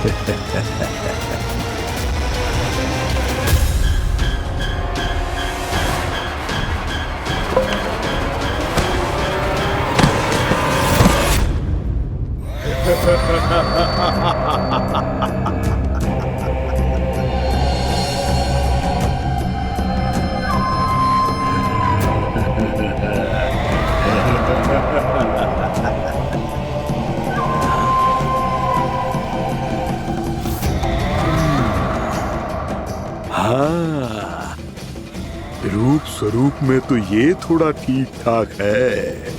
हाँ, रूप स्वरूप में तो ये थोड़ा ठीक ठाक है।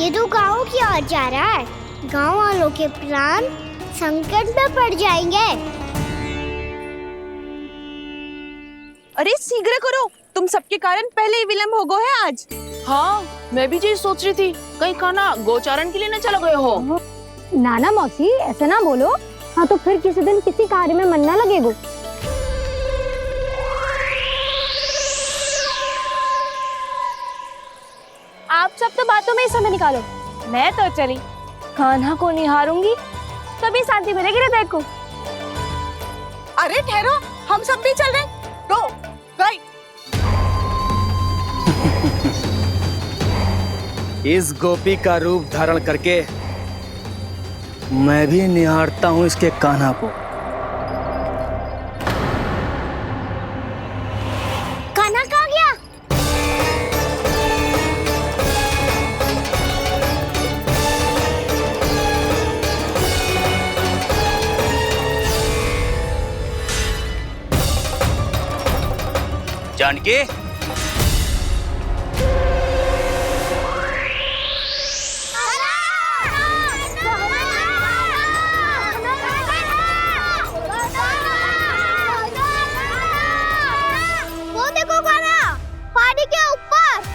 ये तो गाँव की ओर जा रहा है। गाँव वालों के प्राण संकट में पड़ जाएंगे। अरे शीघ्र करो, तुम सबके कारण पहले ही विलंब हो गए है आज। हाँ, मैं भी यही सोच रही थी, कहीं खाना गोचारण के लिए न चला गए हो। नाना मौसी ऐसे ना बोलो। हाँ तो फिर किसी दिन किसी कार्य में मन ना लगेगा। आप सब तो बातों में ही समय निकालो। मैं तो चली कान्हा को निहारूंगी, तभी शांति मिलेगी हृदय को। अरे ठहरो, हम सब भी चल रहे। रो, गई। इस गोपी का रूप धारण करके मैं भी निहारता हूँ इसके कान्हा को। कान्हा कहाँ गया? जानकी, वो देखो कान्हा, पहाड़ी के ऊपर।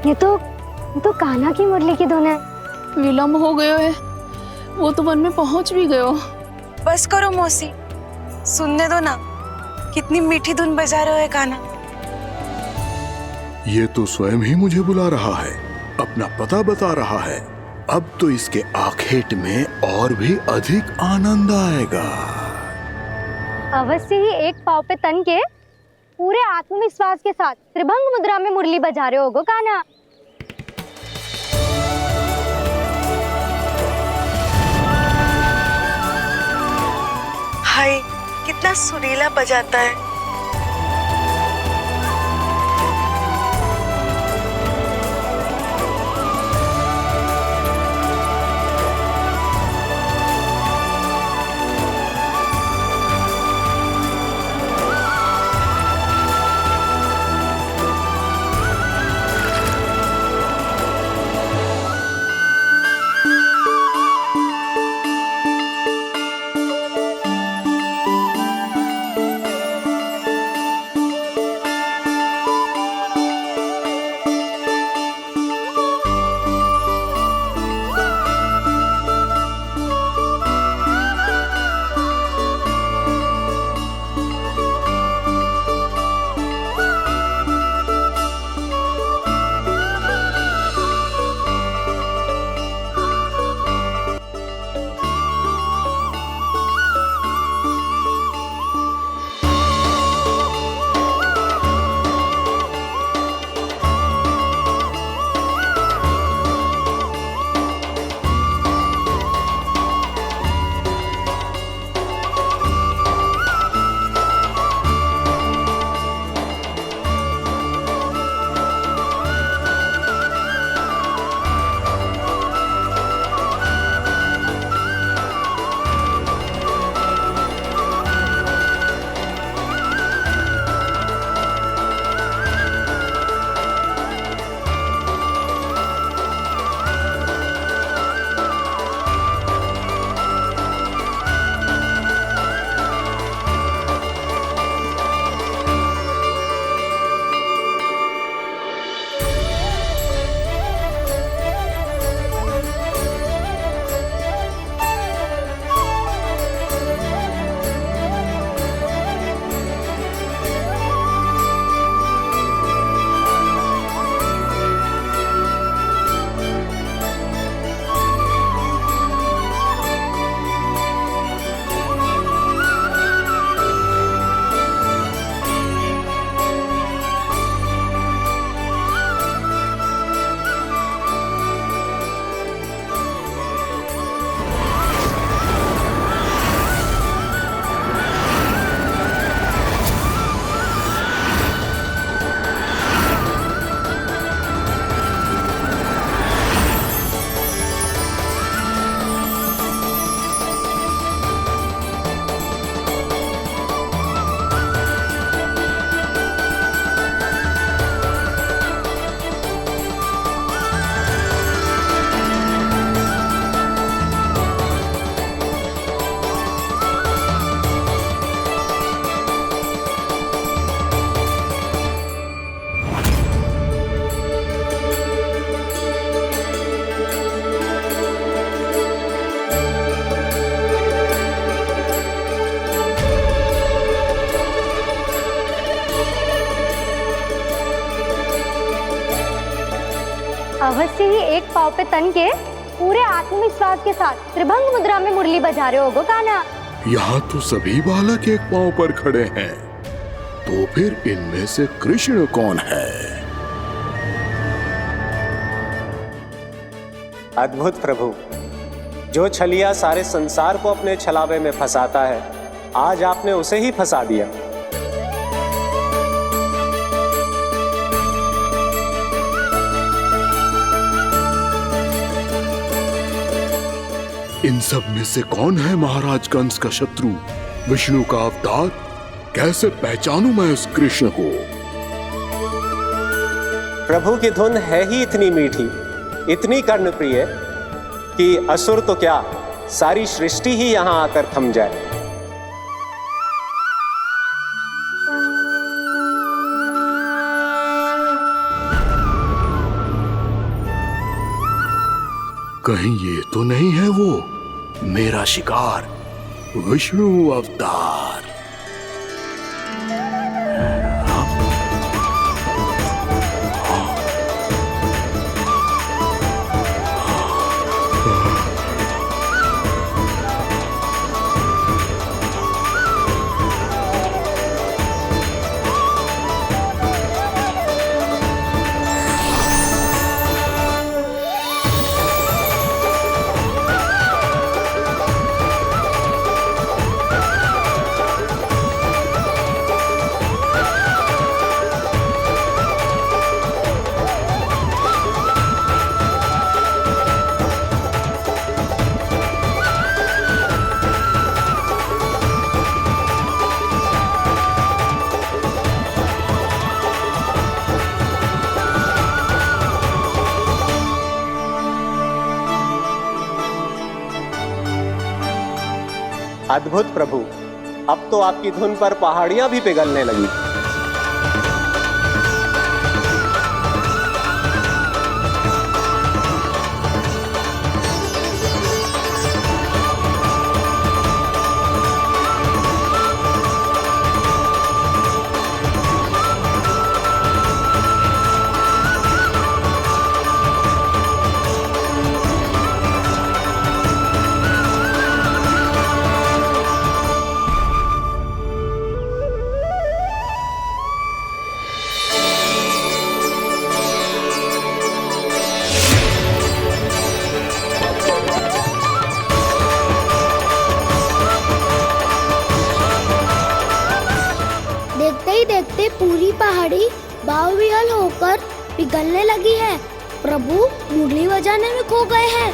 ये तो कान्हा की मुरली की धुन है। विलंब हो गयो है, वो तो वन में पहुंच भी गयो। बस करो मौसी, सुनने दो ना, कितनी मीठी धुन बजा रहे हो कान्हा। ये तो स्वयं ही मुझे बुला रहा है। अपना पता बता रहा है। अब तो इसके आखेट में और भी अधिक आनंद आएगा। अवश्य ही एक पाँव पे तन के पूरे आत्मविश्वास के साथ त्रिभंग मुद्रा में मुरली बजा रहे होगो कान्हा। हाय, कितना सुरीला बजाता है। अवश्य ही एक पाँव पे तन के पूरे आत्मविश्वास के साथ त्रिभंग मुद्रा में मुरली बजा रहे होगो कान्हा। यहाँ तो सभी बालक एक पांव पर खड़े हैं, तो फिर इनमें से कृष्ण कौन है? अद्भुत प्रभु, जो छलिया सारे संसार को अपने छलावे में फंसाता है, आज आपने उसे ही फंसा दिया। इन सब में से कौन है महाराज कंस का शत्रु, विष्णु का अवतार? कैसे पहचानूं मैं उस कृष्ण को? प्रभु की धुन है ही इतनी मीठी, इतनी कर्णप्रिय कि असुर तो क्या, सारी सृष्टि ही यहां आकर थम जाए। कहीं ये तो नहीं है वो मेरा शिकार, विष्णु अवतार? अद्भुत प्रभु, अब तो आपकी धुन पर पहाड़ियां भी पिघलने लगी। देखते ही देखते पूरी पहाड़ी बावरियल होकर पिघलने लगी है। प्रभु मुरली बजाने में खो गए हैं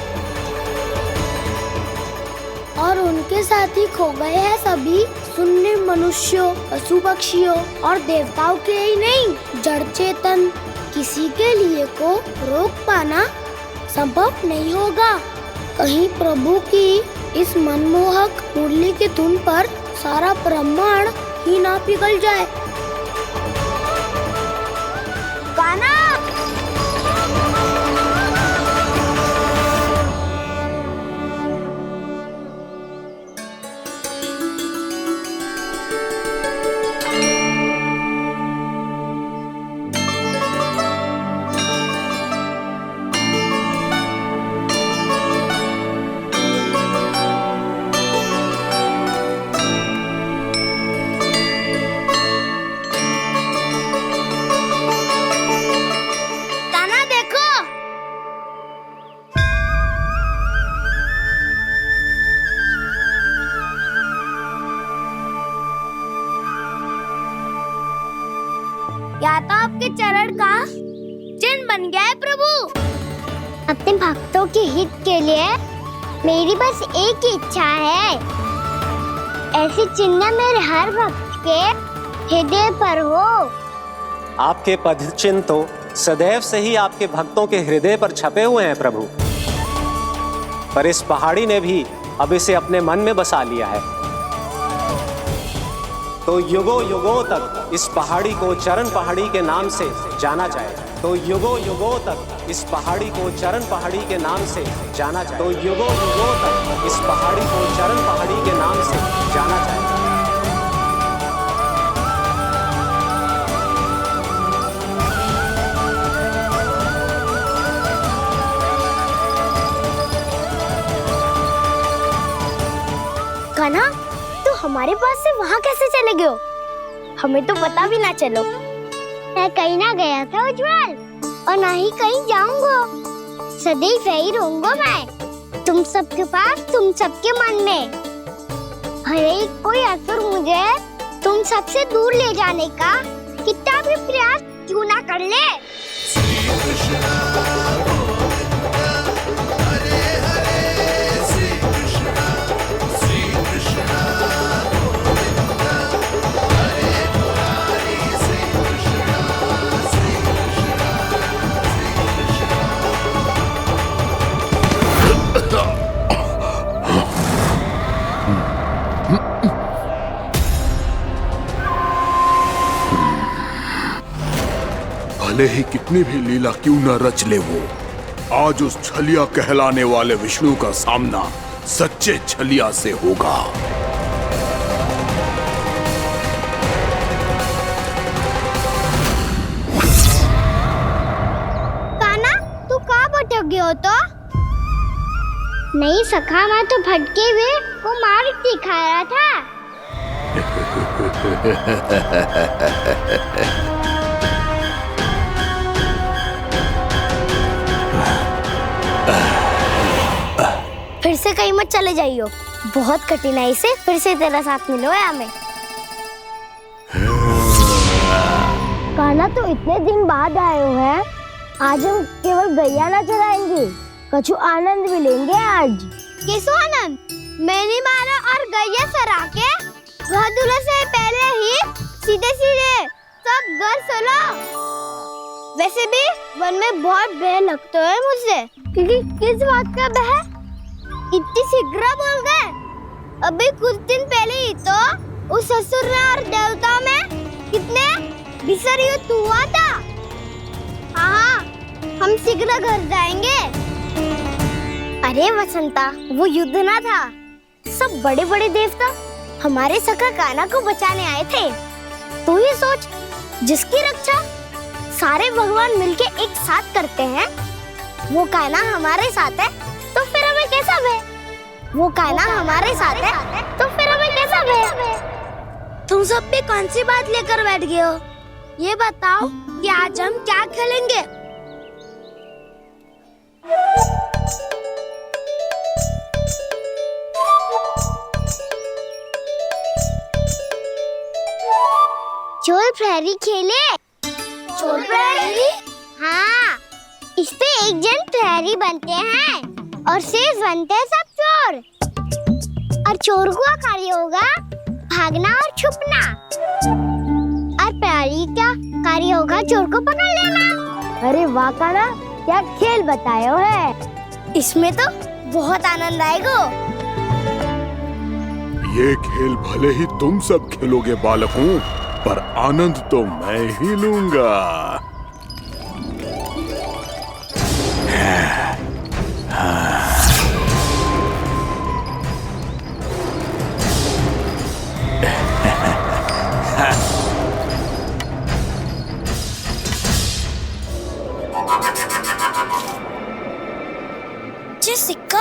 और उनके साथ ही खो गए हैं सभी सुनने मनुष्यों, पशु पक्षियों और देवताओं के ही नहीं, जड़ चेतन किसी के लिए को रोक पाना संभव नहीं होगा। कहीं प्रभु की इस मनमोहक मुरली की धुन पर सारा ब्रह्मांड ही ना पिघल जाए। गाना या तो आपके चरण का चिन्ह बन गया है प्रभु। अपने भक्तों के हित के लिए मेरी बस एक ही इच्छा है, ऐसी चिन्ह मेरे हर भक्त के हृदय पर हो। आपके पद चिन्ह तो सदैव से ही आपके भक्तों के हृदय पर छपे हुए हैं प्रभु, पर इस पहाड़ी ने भी अब इसे अपने मन में बसा लिया है। तो युगों युगों तक इस पहाड़ी को चरण पहाड़ी के नाम से जाना जाएगा। तो युगों युगों तक इस पहाड़ी को चरण पहाड़ी के नाम से जाना जाएगा। तो युगों युगों तक इस पहाड़ी को चरण पहाड़ी के नाम से जाना जाएगा। कान्हा, तो हमारे पास से वहाँ कैसे चले गए हो? हमें तो पता भी ना चलो। मैं कहीं ना गया था उज्जवल, और ना ही कहीं जाऊंगा। सदैव यही रहूंगा मैं, तुम सबके पास, तुम सबके मन में। भले ही कोई असुर मुझे तुम सबसे दूर ले जाने का कितना भी प्रयास क्यों ना कर ले। भले ही कितनी भी लीला क्यों न रच ले वो, आज उस छलिया कहलाने वाले विष्णु का सामना सच्चे छलिया से होगा। कान्हा, तू कहाँ भटक गए हो? तो नहीं सखा, मैं तो भटके हुए वो मार्ग दिखा रहा था। फिर से कहीं मत चले जाइयो, बहुत कठिनाई से फिर से तेरा साथ मिलो है हमें। कान्हा, तो इतने दिन बाद आए हो हैं, आज हम केवल गैया ना चराएंगे, कछु आनंद भी लेंगे आज। कैसो आनंद? मैंने मारा और गैया सरा के घर दूल्हे से पहले ही सीधे सीधे सब घर चलो। वैसे भी वन में बहुत भय लगता है मुझे, क्योंकि किस बात का भय? इतनी शीघ्र बोल गए। अभी कुछ दिन पहले ही तो उस ससुर और देवता में कितने भीषण युद्ध हुआ था। हाँ, हम शीघ्र घर जाएंगे। अरे वसंता, वो युद्ध ना था, सब बड़े बड़े देवता हमारे सखा कान्हा को बचाने आए थे। तू ये सोच, जिसकी रक्षा सारे भगवान मिलके एक साथ करते हैं, वो कान्हा हमारे साथ है, तो फिर हमें कैसा भय? वो कान्हा हमारे साथ है, तो फिर हमें कैसा भय? तुम सब भी कौन सी बात लेकर बैठ गए हो? ये बताओ कि आज हम क्या खेलेंगे? चोर प्रहरी खेले? चोर प्रहरी? हाँ, इस पे एक जन प्रहरी बनते हैं और शेष बनते हैं सब चोर। और चोर का कार्य होगा भागना और छुपना, और प्रहरी का कार्य होगा चोर को पकड़ लेना। अरे वाह कान्हा, क्या खेल बताए हो है। इसमें तो बहुत आनंद आएगा। ये खेल भले ही तुम सब खेलोगे बालकों, पर आनंद तो मैं ही लूंगा। ये सिक्का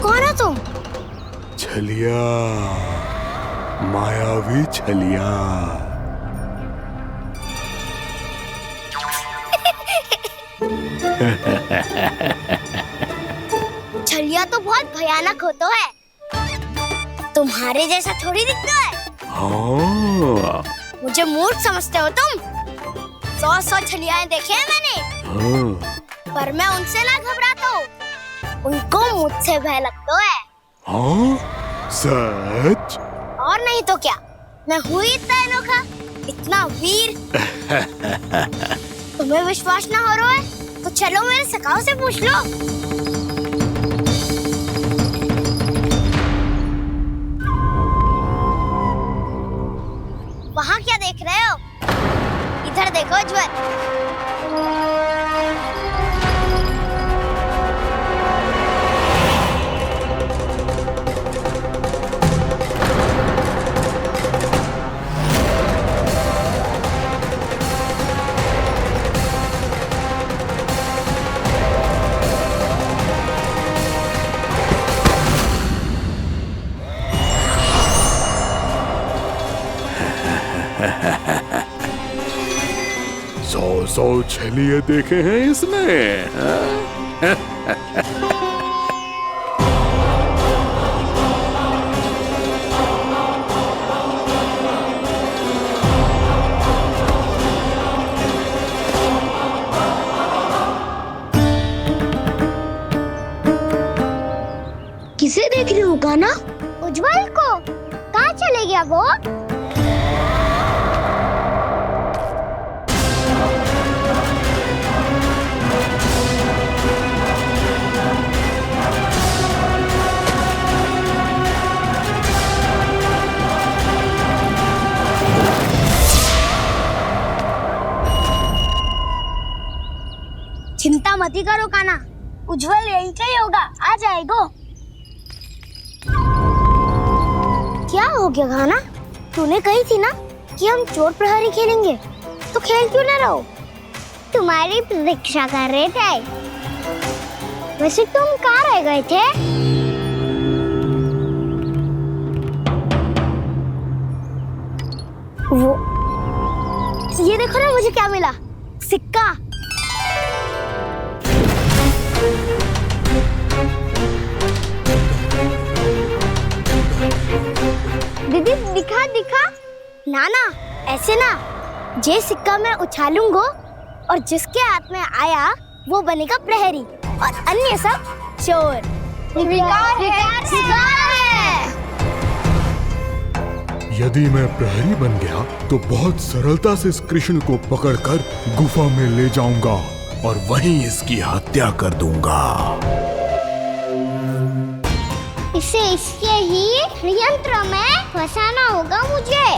कौन हो तुम? छलिया, मायावी छलिया। छलिया तो बहुत भयानक होता है, तुम्हारे जैसा थोड़ी दिखता है। हाँ। मुझे मूर्ख समझते हो तुम? 100 छलियाएं देखे हैं मैंने। हाँ। पर मैं उनसे ना घबराता हूँ, उनको मुझसे भय लगता है। हाँ? सच? और नहीं तो क्या, मैं हूँ इतना अनोखा, इतना वीर। तुम्हें विश्वास ना हो रहा है तो चलो मेरे सखाओं से पूछ लो। वहाँ क्या देख रहे हो? इधर देखो ज्वर। सौ छलिए देखे हैं इसने। किसे देख रही हूँ कान्हा? उज्जवल को। कहाँ चले गया वो? चिंता मत करो कान्हा, उज्जवल यही का ही होगा, आ जाएगा। क्या हो गया कान्हा? तूने कही थी ना कि हम चोर प्रहरी खेलेंगे, तो खेल क्यों ना रहो? तुम्हारी प्रतीक्षा कर रहे थे। वैसे तुम कहाँ रह गए थे? वो ये देखो ना, मुझे क्या मिला, सिक्का। दीदी दिखा दिखा। ना ना, ऐसे ना, ये सिक्का मैं उछालूंगा और जिसके हाथ में आया वो बनेगा प्रहरी और अन्य सब चोर स्वीकार है। यदि मैं प्रहरी बन गया तो बहुत सरलता से इस कृष्ण को पकड़कर गुफा में ले जाऊंगा और वहीं इसकी हत्या कर दूंगा। इसे इसके ही यंत्र में फंसाना होगा मुझे।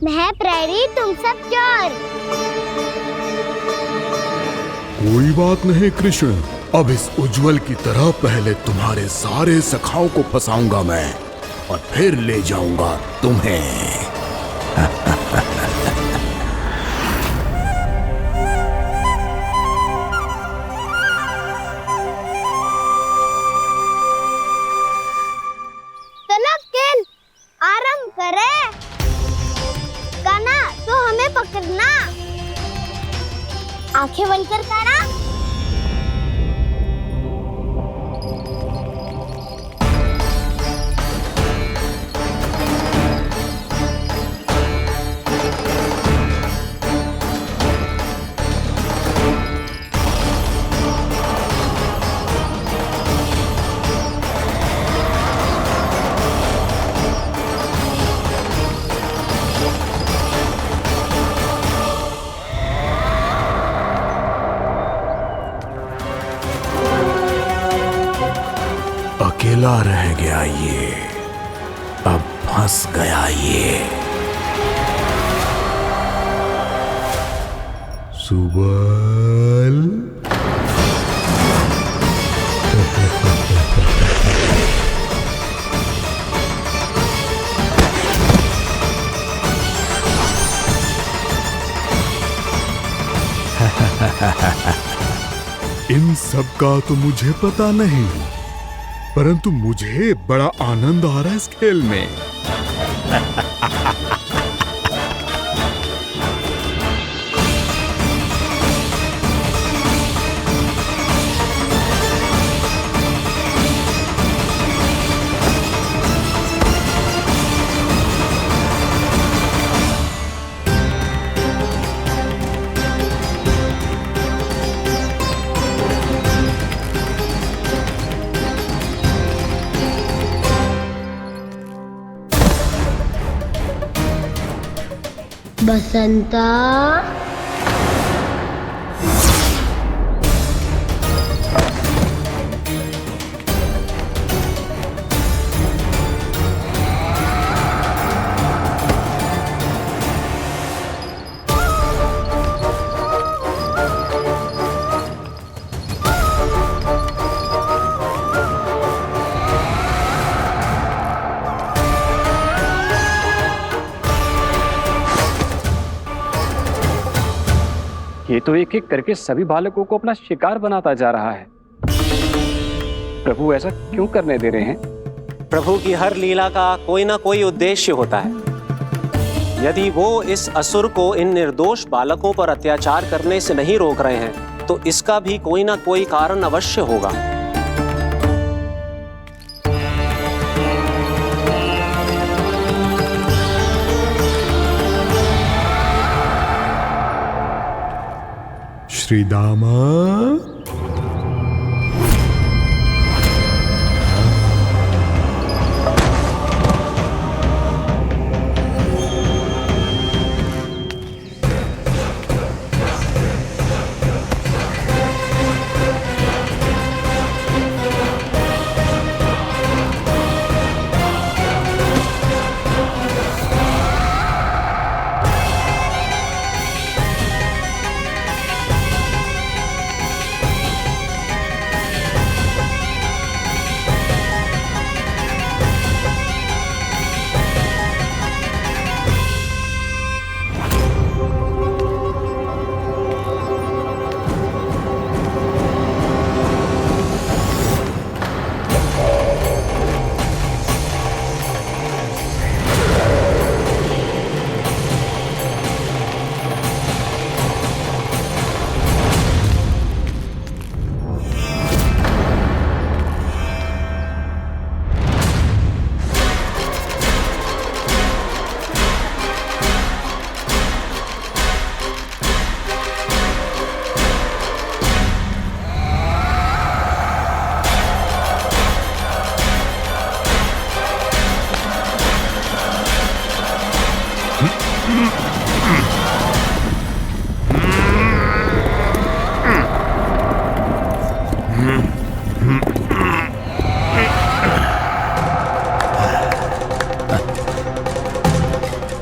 मैं प्रहरी, तुम सब चोर। कोई बात नहीं कृष्ण, अब इस उज्जवल की तरह पहले तुम्हारे सारे सखाओं को फंसाऊंगा मैं और फिर ले जाऊंगा तुम्हें। चलो खेल आरंभ करें। कान्हा, तो हमें पकड़ना। आंखें बंद कर कान्हा। अकेला रह गया ये, अब फंस गया ये। सुबल इन सब का तो मुझे पता नहीं, परंतु मुझे बड़ा आनंद आ रहा है इस खेल में। बसंता, ये तो एक एक करके सभी बालकों को अपना शिकार बनाता जा रहा है। प्रभु ऐसा क्यों करने दे रहे हैं? प्रभु की हर लीला का कोई ना कोई उद्देश्य होता है। यदि वो इस असुर को इन निर्दोष बालकों पर अत्याचार करने से नहीं रोक रहे हैं तो इसका भी कोई ना कोई कारण अवश्य होगा। श्री दामा,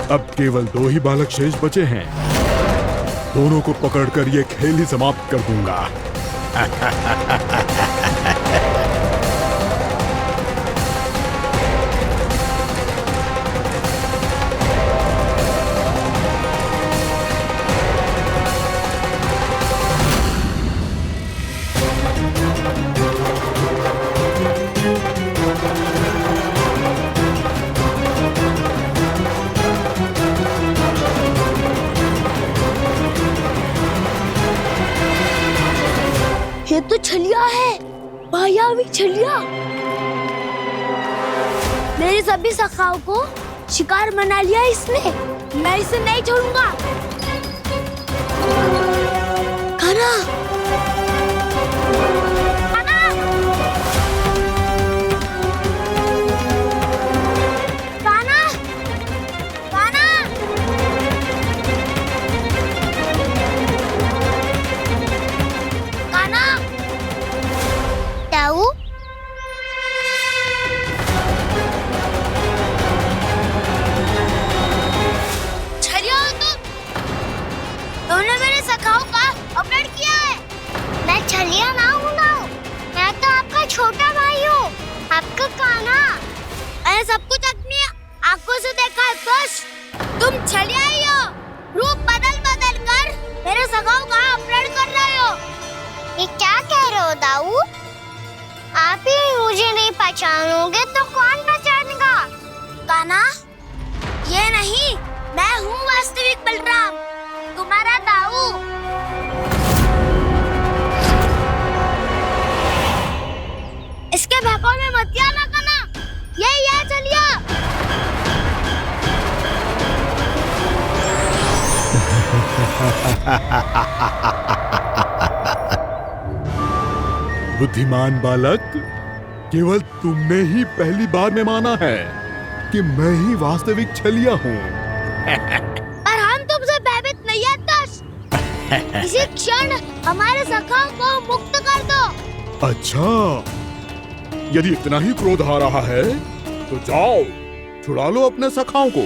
अब केवल 2 ही बालक शेष बचे हैं। दोनों को पकड़कर ये खेल ही समाप्त कर दूंगा। ये तो छलिया है, मायावी छलिया। मेरे सभी सखाओं को शिकार बना लिया इसने। मैं इसे नहीं छोड़ूंगा। कान्हा, कान्हा, कान्हा, कान्हा। कान्हा, ताऊ, छलिया हो तुमने मेरे सखाओं का अपहरण किया है। मैं छलिया ना हूँ ना, मैं तो आपका छोटा भाई हूँ, आपका कान्हा। मैंने सब कुछ अपनी आंखों से देखा है। बस तुम छलिया ही हो। रूप बदल बदल कर मेरे सखाओं का अपहरण कर रहे हो। ये क्या कह रहे हो दाऊ? आप ही मुझे नहीं पहचानोगे तो कौन पहचानेगा? कान्हा, ये नहीं, मैं हूँ वास्तविक बलराम, तुम्हारा दाऊ। इसके बहकावे में मत आना कान्हा, ये चलिए। बुद्धिमान बालक, केवल तुमने ही पहली बार में माना है कि मैं ही वास्तविक छलिया हूँ। पर हम तुमसे भयभीत नहीं है दस। इसी क्षण हमारे सखाओं को मुक्त कर दो। अच्छा, यदि इतना ही क्रोध आ रहा है तो जाओ, छुड़ा लो अपने सखाओं को।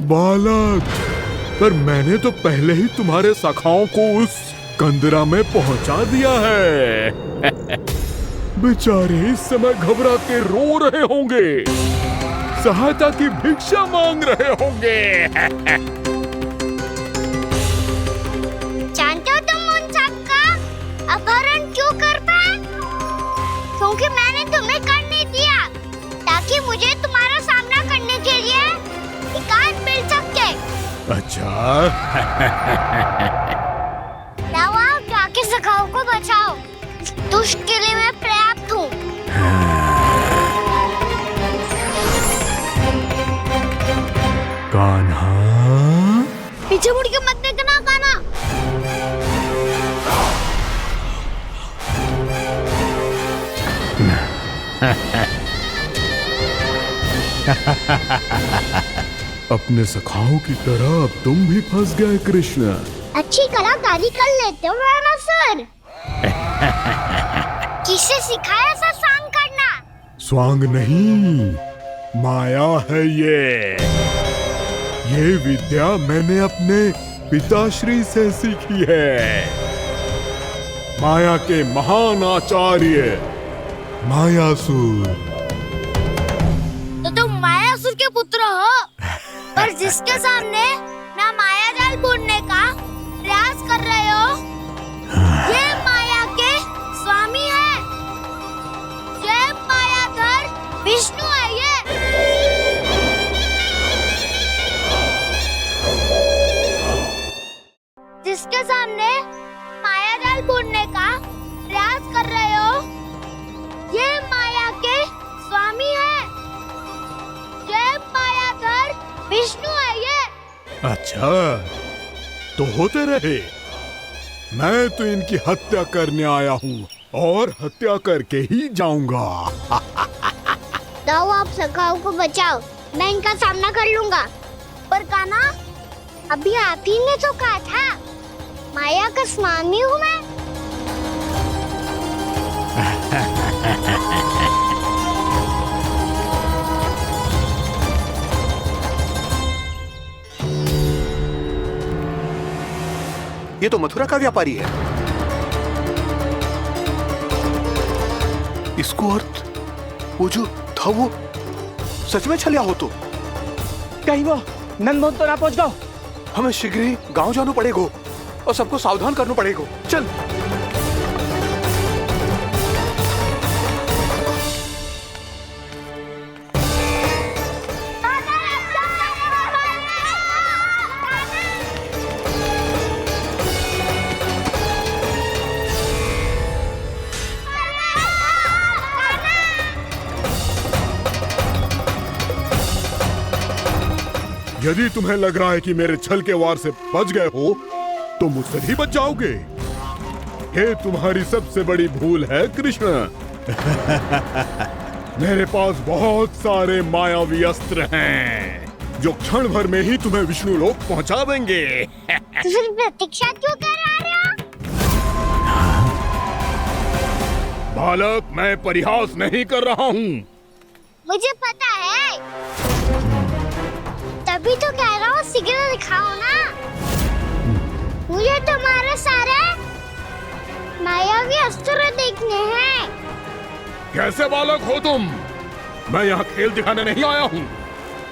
बालक, पर मैंने तो पहले ही तुम्हारे सखाओं को उस कंदरा में पहुंचा दिया है। बेचारे इस समय घबरा के रो रहे होंगे, सहायता की भिक्षा मांग रहे होंगे। जानते हो तुम उन सबका अपहरण क्यों कर पाए? क्योंकि मैंने तुम्हें कर नहीं दिया, ताकि मुझे तुम्हारा सामना करने के लिए एकांत मिल सके। अच्छा। जाओ, आप जाके सखाओं को बचाओ। इस दुष्ट के लिए मैं पर्याप्त हूँ। कान्हा, पीछे मुड़ के मत देखना कान्हा। अपने सखाओं की तरह अब तुम भी फंस गए कृष्ण। अच्छी कलाकारी कर लेते हो मेरा सर। किसे सिखाया ऐसा स्वांग करना? स्वांग नहीं, माया है ये विद्या मैंने अपने पिताश्री से सीखी है। माया के महान आचार्य मायासुर महासुर के पुत्र हो, पर जिसके सामने ना माया जाल बुनने का प्रयास कर रहे हो, ये माया के स्वामी है, ये मायाधर विष्णु है। ये जिसके सामने माया जाल बुनने का प्रयास कर रहे हो, ये माया के स्वामी है, ये मायाधर विष्णु है। ये अच्छा, तो होते रहे। मैं तो इनकी हत्या करने आया हूँ और हत्या करके ही जाऊंगा। जाओ, आप सखाओं को बचाओ, मैं इनका सामना कर लूंगा। पर कान्हा, अभी आप ही ने तो कहा था माया का स्वामी हूँ मैं। ये तो मथुरा का व्यापारी है। इसको अर्थ वो जो था वो सच में छलिया हो तो कहीं वो नंदमोहन तो ना पहुंच गो। हमें शीघ्र ही गांव जाना पड़ेगा और सबको सावधान करना पड़ेगा। चल। यदि तुम्हें लग रहा है कि मेरे छल के वार से बच गए हो, तो मुझसे भी बच जाओगे। ये तुम्हारी सबसे बड़ी भूल है कृष्ण। मेरे पास बहुत सारे मायावी अस्त्र हैं, जो क्षण भर में ही तुम्हें विष्णु लोक पहुंचा देंगे। तो फिर प्रतीक्षा क्यों कर रहे हो? बालक, मैं परिहास नहीं कर रहा हूँ। मुझे पता है, तभी तो कह रहा हूँ शीघ्र दिखाओ ना। मुझे तुम्हारे सारे मायावी अस्त्र देखने हैं। कैसे बालक हो तुम? मैं यहाँ खेल दिखाने नहीं आया हूँ।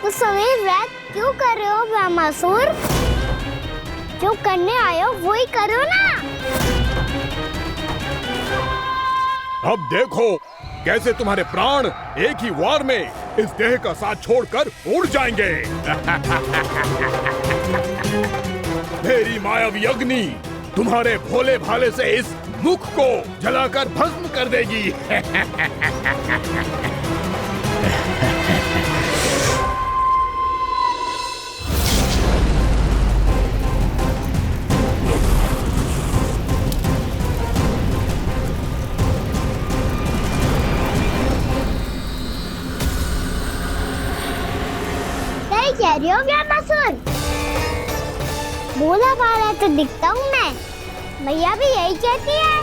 उस समय वैद क्यों कर रहे हो ब्रह्मासुर? जो करने आए हो वो ही करो ना। अब देखो कैसे तुम्हारे प्राण एक ही वार में इस देह का साथ छोड़कर उड़ जाएंगे। मेरी मायावी अग्नि तुम्हारे भोले भाले से इस मुख को जलाकर भस्म कर देगी। कह रही हो ब्रह्मासुर? भोला भाला तो दिखता हूँ मैं, भैया भी यही कहती है।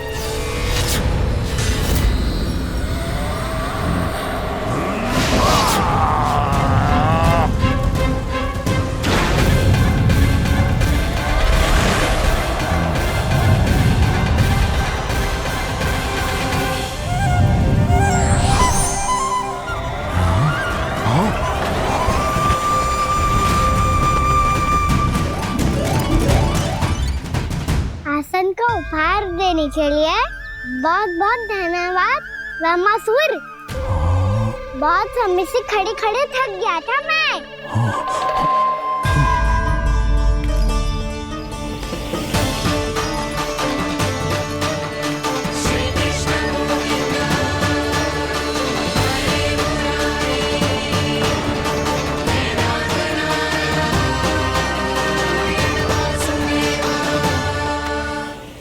आसन को उपहार देने के लिए बहुत बहुत धन्यवाद ब्रह्मासुर। बहुत समय से खड़े खड़े थक गया था मैं।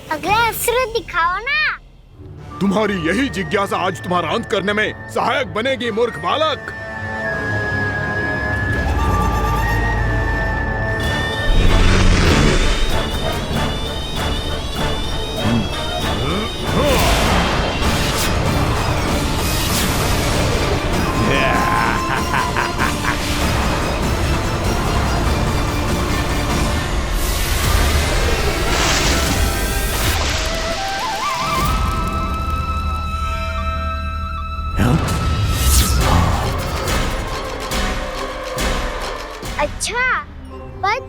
अगला अस्त्र दिखाओ ना। तुम्हारी यही जिज्ञासा आज तुम्हारा अंत करने में सहायक बनेगी मूर्ख बालक। अच्छा, पर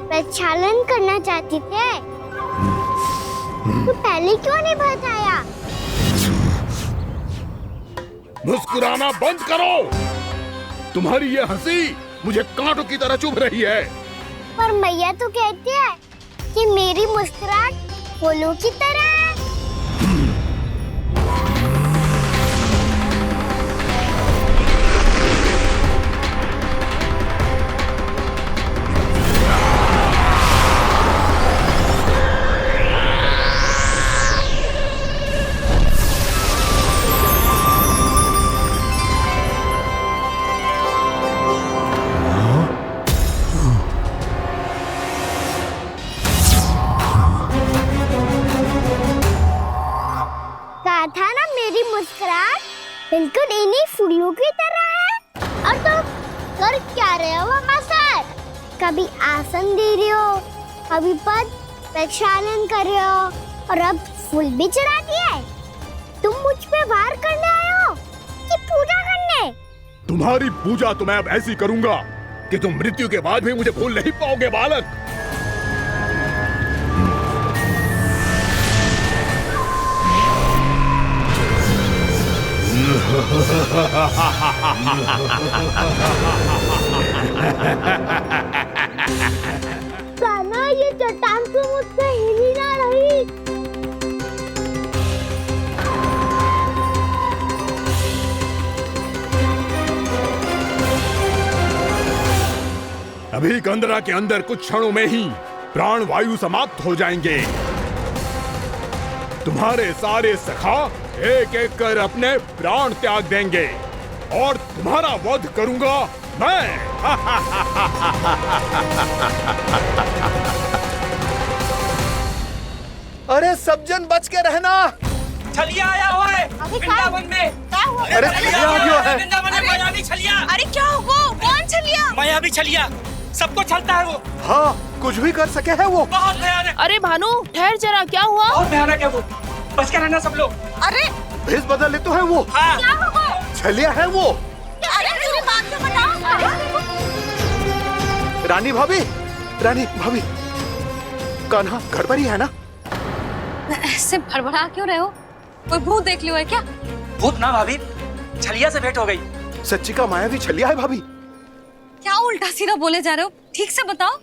प्रक्षालन करना चाहती थे तो पहले क्यों नहीं बताया? मुस्कुराना बंद करो। तुम्हारी ये हंसी मुझे कांटों की तरह चुभ रही है। पर मैया तो कहती है कि मेरी मुस्कुराहट फूलों की तरह है। कहा था ना मेरी मुस्कुराहट बिल्कुल इन्हीं फूलों की तरह है। और तुम कर क्या रहे हो मास्टर? कभी आसन दे रहे हो, कभी पद प्रक्षालन कर रहे हो और अब फूल भी चढ़ा दिए। तुम मुझ पे वार करने आए हो कि पूजा करने? तुम्हारी पूजा तो मैं अब ऐसी करूंगा कि तुम मृत्यु के बाद भी मुझे भूल नहीं पाओगे बालक। कान्हा, ये चट्टान तो मुझसे हिल ही ना रही। अभी कंदरा के अंदर कुछ क्षणों में ही प्राण वायु समाप्त हो जाएंगे। तुम्हारे सारे सखा एक एक कर अपने प्राण त्याग देंगे और तुम्हारा वध करूंगा मैं। अरे सब जन बच के रहना। छलिया आया हुआ है वृंदावन में। क्या हुआ? अरे छलिया आ गया है। वृंदावन में मायावी छलिया। अरे क्या हुआ? कौन छलिया? मायावी छलिया, सबको छलता है वो। हाँ, कुछ भी कर सके है वो। बहुत भयानक। अरे भानु ठहर जरा, क्या हुआ? बहुत भयानक है वो, बच के रहना सब लोग। अरे भेष बदल ले तो है वो। हाँ। क्या होगा? छलिया है वो। अरे पूरी बात तो बताओ। रानी भाभी, रानी भाभी, कान्हा घर पर ही है ना? ऐसे भड़बड़ा क्यों रहे हो? कोई भूत देख लियो है क्या? भूत ना भाभी, छलिया से भेंट हो गई। सच्ची का मायावी छलिया है भाभी। क्या उल्टा सीधा बोले जा रहे हो? ठीक से बताओ।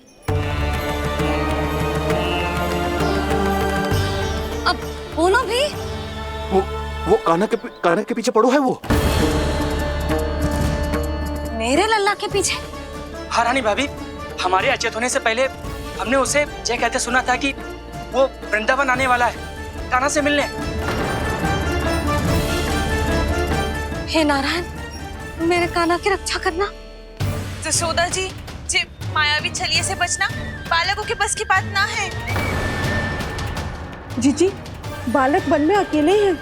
अब बोलो भी। वो कान्हा के पीछे पड़ो है वो। मेरे लल्ला के पीछे? हाँ रानी भाभी, हमारे अचेत होने से पहले हमने उसे ये कहते सुना था कि वो वृंदावन आने वाला है कान्हा से मिलने। हे नारायण, मेरे कान्हा की रक्षा करना। जसोदा जी, मायावी छलिए से बचना बालकों के बस की बात ना है। जीजी, बालक वन में अकेले हैं।